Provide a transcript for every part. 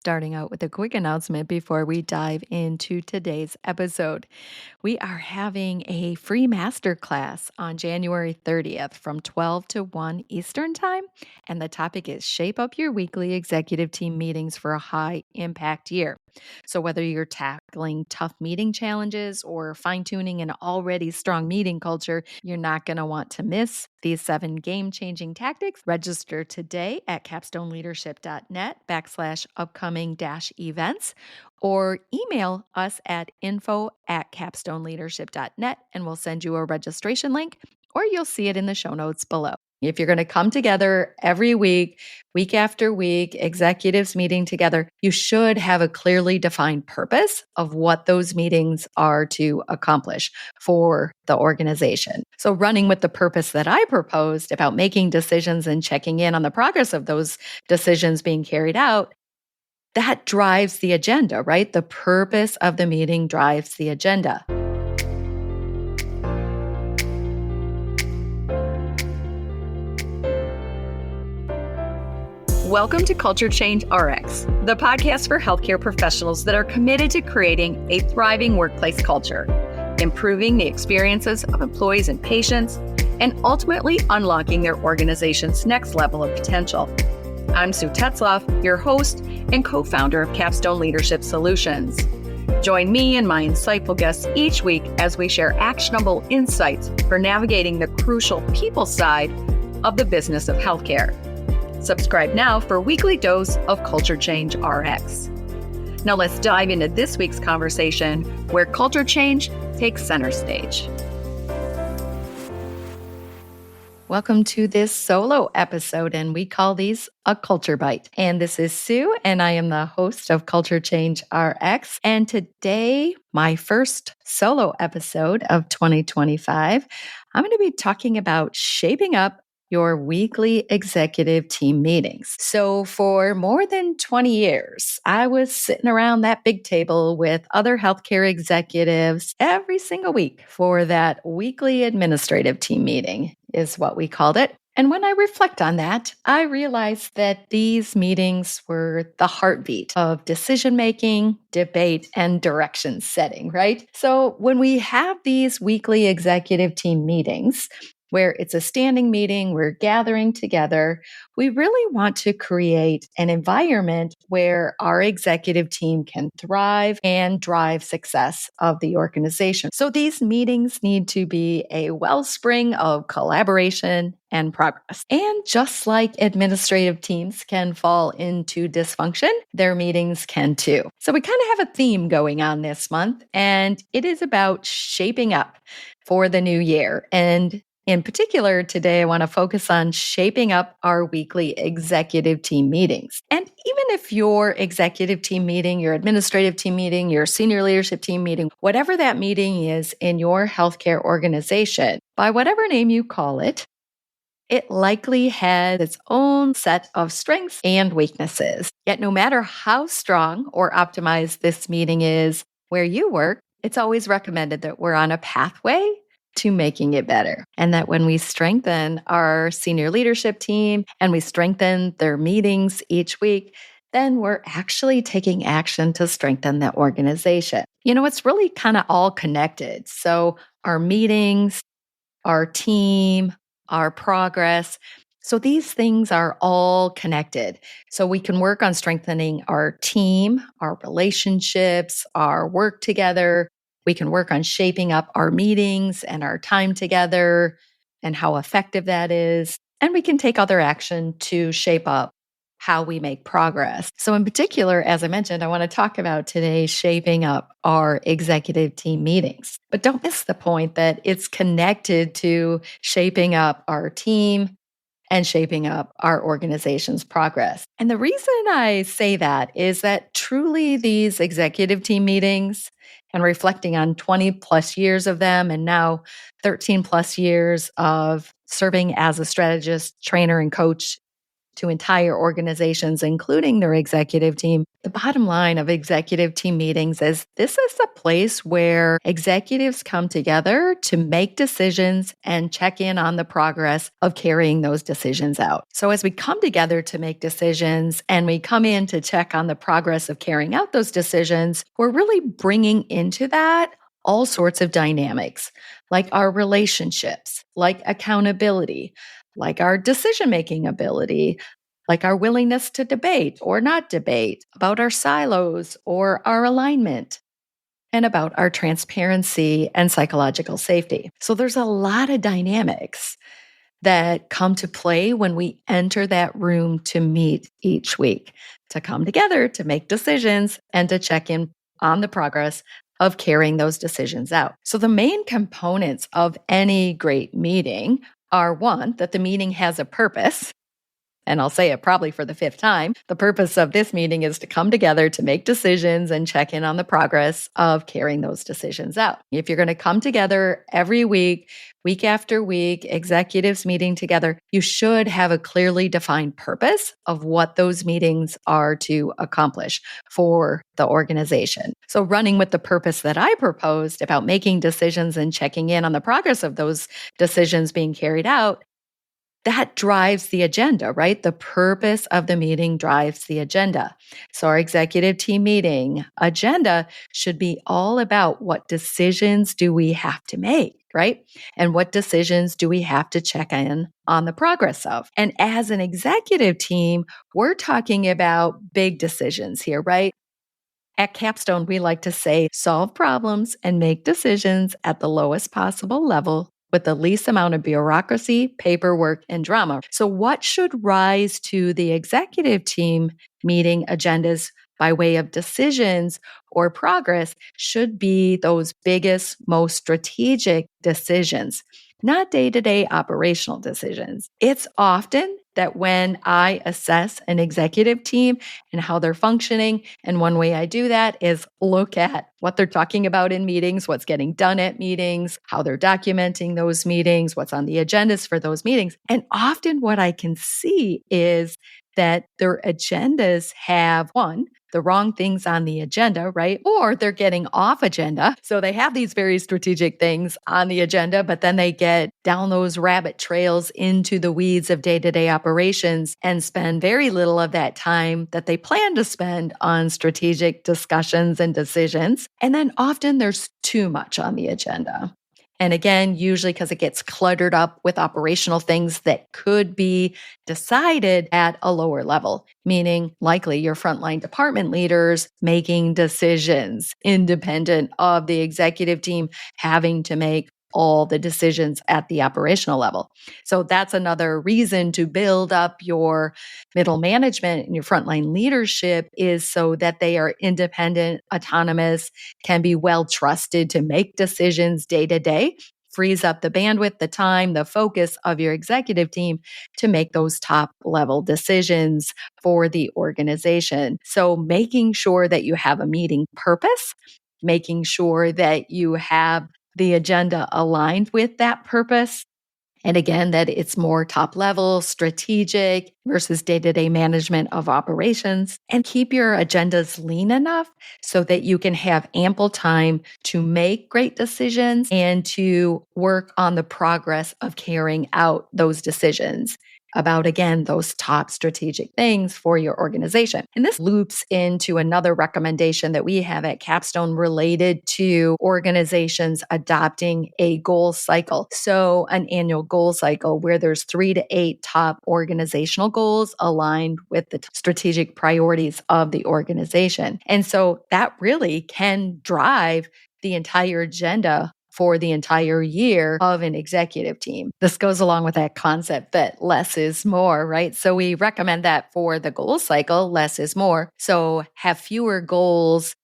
starting out with a quick announcement before we dive into today's episode. We are having a free masterclass on January 30th from 12 to 1 Eastern Time, and the topic is Shape Up Your Weekly Executive Team Meetings for a High Impact Year. So, whether you're tackling tough meeting challenges or fine tuning an already strong meeting culture, you're not going to want to miss these 7 game changing tactics. Register today at capstoneleadership.net/upcoming events or email us at info@capstoneleadership.net and we'll send you a registration link, or you'll see it in the show notes below. If you're going to come together every week, week after week, executives meeting together, you should have a clearly defined purpose of what those meetings are to accomplish for the organization. So running with the purpose that I proposed about making decisions and checking in on the progress of those decisions being carried out, that drives the agenda, right? The purpose of the meeting drives the agenda. Welcome to Culture Change RX, the podcast for healthcare professionals that are committed to creating a thriving workplace culture, improving the experiences of employees and patients, and ultimately unlocking their organization's next level of potential. I'm Sue Tetzlaff, your host and co-founder of Capstone Leadership Solutions. Join me and my insightful guests each week as we share actionable insights for navigating the crucial people side of the business of healthcare. Subscribe now for a weekly dose of Culture Change RX. Now let's dive into this week's conversation where culture change takes center stage. Welcome to this solo episode, and we call these a Culture Bite. And this is Sue, and I am the host of Culture Change RX. And today, my first solo episode of 2025, I'm going to be talking about shaping up your weekly executive team meetings. So for more than 20 years, I was sitting around that big table with other healthcare executives every single week for that weekly administrative team meeting, is what we called it. And when I reflect on that, I realized that these meetings were the heartbeat of decision-making, debate, and direction setting, right? So when we have these weekly executive team meetings, where it's a standing meeting, we're gathering together, we really want to create an environment where our executive team can thrive and drive success of the organization. So these meetings need to be a wellspring of collaboration and progress. And just like administrative teams can fall into dysfunction, their meetings can too. So we kind of have a theme going on this month, and it is about shaping up for the new year. And in particular, today, I want to focus on shaping up our weekly executive team meetings. And even if your executive team meeting, your administrative team meeting, your senior leadership team meeting, whatever that meeting is in your healthcare organization, by whatever name you call it, it likely has its own set of strengths and weaknesses. Yet no matter how strong or optimized this meeting is where you work, it's always recommended that we're on a pathway to making it better. And that when we strengthen our senior leadership team and we strengthen their meetings each week, then we're actually taking action to strengthen the organization. You know, it's really kind of all connected. So our meetings, our team, our progress. So these things are all connected. So we can work on strengthening our team, our relationships, our work together. We can work on shaping up our meetings and our time together and how effective that is. And we can take other action to shape up how we make progress. So in particular, as I mentioned, I want to talk about today shaping up our executive team meetings. But don't miss the point that it's connected to shaping up our team and shaping up our organization's progress. And the reason I say that is that truly these executive team meetings, and reflecting on 20 plus years of them and now 13 plus years of serving as a strategist, trainer, and coach to entire organizations, including their executive team. The bottom line of executive team meetings is this is a place where executives come together to make decisions and check in on the progress of carrying those decisions out. So as we come together to make decisions and we come in to check on the progress of carrying out those decisions, we're really bringing into that all sorts of dynamics, like our relationships, like accountability, like our decision-making ability, like our willingness to debate or not debate, about our silos or our alignment, and about our transparency and psychological safety. So there's a lot of dynamics that come to play when we enter that room to meet each week, to come together to make decisions and to check in on the progress of carrying those decisions out. So the main components of any great meeting are one, that the meeting has a purpose. And I'll say it probably for the fifth time. The purpose of this meeting is to come together to make decisions and check in on the progress of carrying those decisions out. If you're going to come together every week, week after week, executives meeting together, you should have a clearly defined purpose of what those meetings are to accomplish for the organization. So running with the purpose that I proposed about making decisions and checking in on the progress of those decisions being carried out, that drives the agenda, right? The purpose of the meeting drives the agenda. So our executive team meeting agenda should be all about what decisions do we have to make, right? And what decisions do we have to check in on the progress of? And as an executive team, we're talking about big decisions here, right? At Capstone, we like to say solve problems and make decisions at the lowest possible level with the least amount of bureaucracy, paperwork, and drama. So, what should rise to the executive team meeting agendas by way of decisions or progress should be those biggest, most strategic decisions, not day-to-day operational decisions. It's often that when I assess an executive team and how they're functioning, and one way I do that is look at what they're talking about in meetings, what's getting done at meetings, how they're documenting those meetings, what's on the agendas for those meetings. And often what I can see is that their agendas have one, the wrong things on the agenda, right? Or they're getting off agenda. So they have these very strategic things on the agenda, but then they get down those rabbit trails into the weeds of day-to-day operations and spend very little of that time that they plan to spend on strategic discussions and decisions. And then often there's too much on the agenda. And again, usually because it gets cluttered up with operational things that could be decided at a lower level, meaning likely your frontline department leaders making decisions independent of the executive team having to make all the decisions at the operational level. So that's another reason to build up your middle management and your frontline leadership is so that they are independent, autonomous, can be well trusted to make decisions day to day, frees up the bandwidth, the time, the focus of your executive team to make those top level decisions for the organization. So making sure that you have a meeting purpose, making sure that you have the agenda aligned with that purpose. And again, that it's more top level, strategic versus day to day management of operations. And keep your agendas lean enough so that you can have ample time to make great decisions and to work on the progress of carrying out those decisions about, again, those top strategic things for your organization. And this loops into another recommendation that we have at Capstone related to organizations adopting a goal cycle. So an annual goal cycle where there's 3 to 8 top organizational goals aligned with the strategic priorities of the organization. And so that really can drive the entire agenda for the entire year of an executive team. This goes along with that concept that less is more, right? So we recommend that for the goal cycle, less is more. So have fewer goals,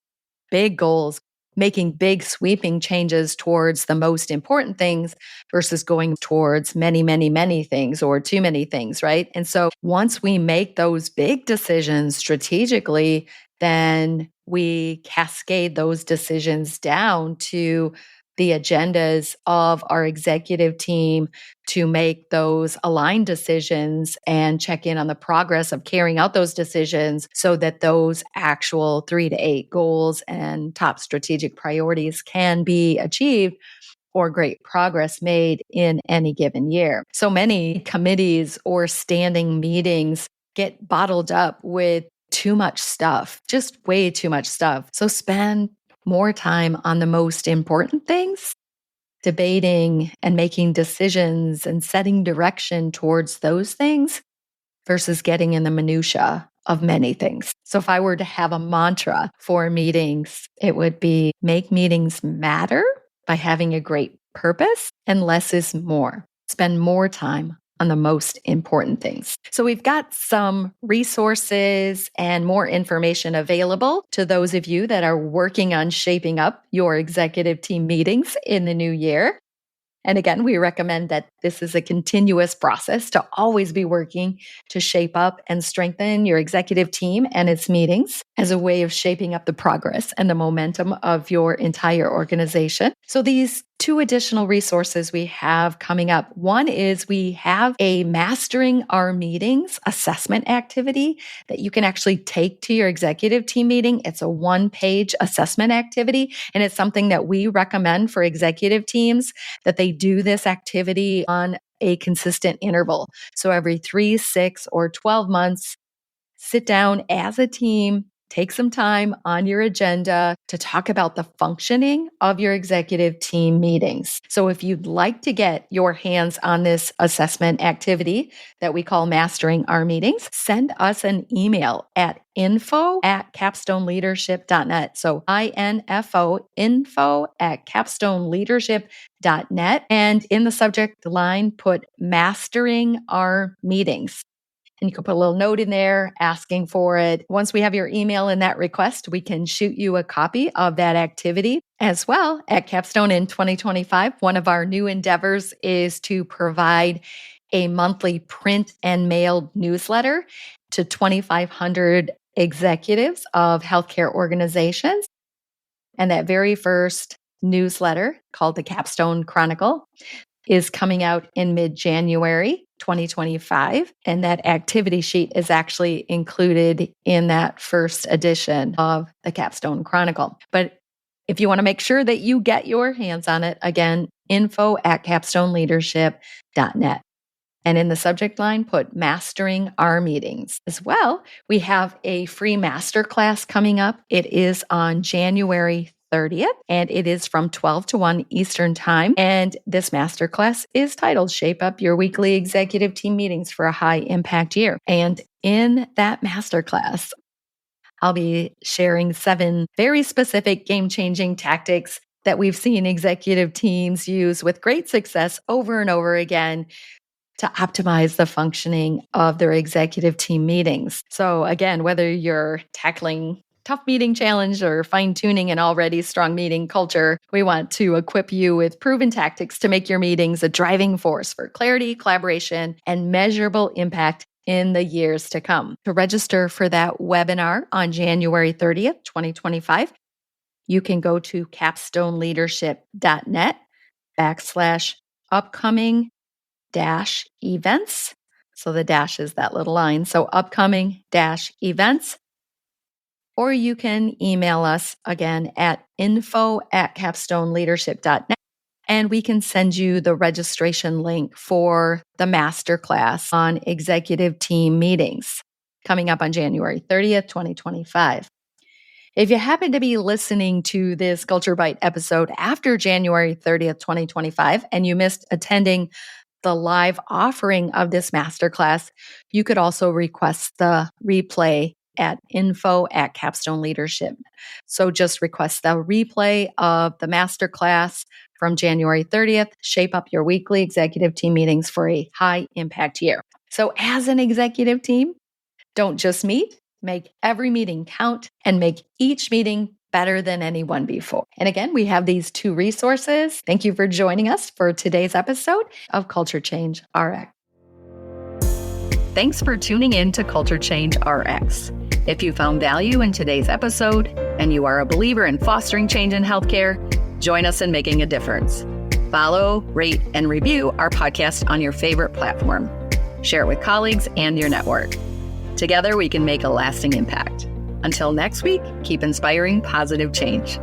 big goals, making big sweeping changes towards the most important things versus going towards many, many, many things or too many things, right? And so once we make those big decisions strategically, then we cascade those decisions down to the agendas of our executive team to make those aligned decisions and check in on the progress of carrying out those decisions so that those actual 3 to 8 goals and top strategic priorities can be achieved or great progress made in any given year. So many committees or standing meetings get bottled up with too much stuff, just way too much stuff. So spend more time on the most important things, debating and making decisions and setting direction towards those things versus getting in the minutia of many things. So if I were to have a mantra for meetings, it would be make meetings matter by having a great purpose, and less is more. Spend more time on the most important things. So we've got some resources and more information available to those of you that are working on shaping up your executive team meetings in the new year. And again, we recommend that this is a continuous process to always be working to shape up and strengthen your executive team and its meetings as a way of shaping up the progress and the momentum of your entire organization. So these 2 additional resources we have coming up. One is we have a Mastering Our Meetings assessment activity that you can actually take to your executive team meeting. It's a 1-page assessment activity, and it's something that we recommend for executive teams that they do this activity on a consistent interval. So every 3, 6, or 12 months, sit down as a team, take some time on your agenda to talk about the functioning of your executive team meetings. So if you'd like to get your hands on this assessment activity that we call Mastering Our Meetings, send us an email at info@capstoneleadership.net. So info, info@capstoneleadership.net. And in the subject line, put Mastering Our Meetings. And you can put a little note in there asking for it. Once we have your email and that request, we can shoot you a copy of that activity. As well, at Capstone in 2025, one of our new endeavors is to provide a monthly print and mailed newsletter to 2,500 executives of healthcare organizations. And that very first newsletter, called the Capstone Chronicle, is coming out in mid-January 2025. And that activity sheet is actually included in that first edition of the Capstone Chronicle. But if you want to make sure that you get your hands on it, again, info@capstoneleadership.net. And in the subject line, put Mastering Our Meetings. As well, we have a free masterclass coming up. It is on January 30th, and it is from 12 to 1 Eastern Time. And this masterclass is titled Shape Up Your Weekly Executive Team Meetings for a High Impact Year. And in that masterclass, I'll be sharing 7 very specific game-changing tactics that we've seen executive teams use with great success over and over again to optimize the functioning of their executive team meetings. So again, whether you're tackling tough meeting challenge or fine-tuning an already strong meeting culture, we want to equip you with proven tactics to make your meetings a driving force for clarity, collaboration, and measurable impact in the years to come. To register for that webinar on January 30th, 2025, you can go to capstoneleadership.net/upcoming -events. So the dash is that little line. So upcoming -events. Or you can email us again at info@capstoneleadership.net. And we can send you the registration link for the masterclass on executive team meetings coming up on January 30th, 2025. If you happen to be listening to this Culture Bite episode after January 30th, 2025, and you missed attending the live offering of this masterclass, you could also request the replay at info@capstoneleadership. So just request the replay of the masterclass from January 30th, Shape Up Your Weekly Executive Team Meetings for a High Impact Year. So as an executive team, don't just meet, make every meeting count and make each meeting better than any one before. And again, we have these 2 resources. Thank you for joining us for today's episode of Culture Change RX. Thanks for tuning in to Culture Change RX. If you found value in today's episode and you are a believer in fostering change in healthcare, Join us in making a difference. Follow, rate, and review our podcast on your favorite platform. Share it with colleagues and your network. Together, we can make a lasting impact. Until next week, keep inspiring positive change.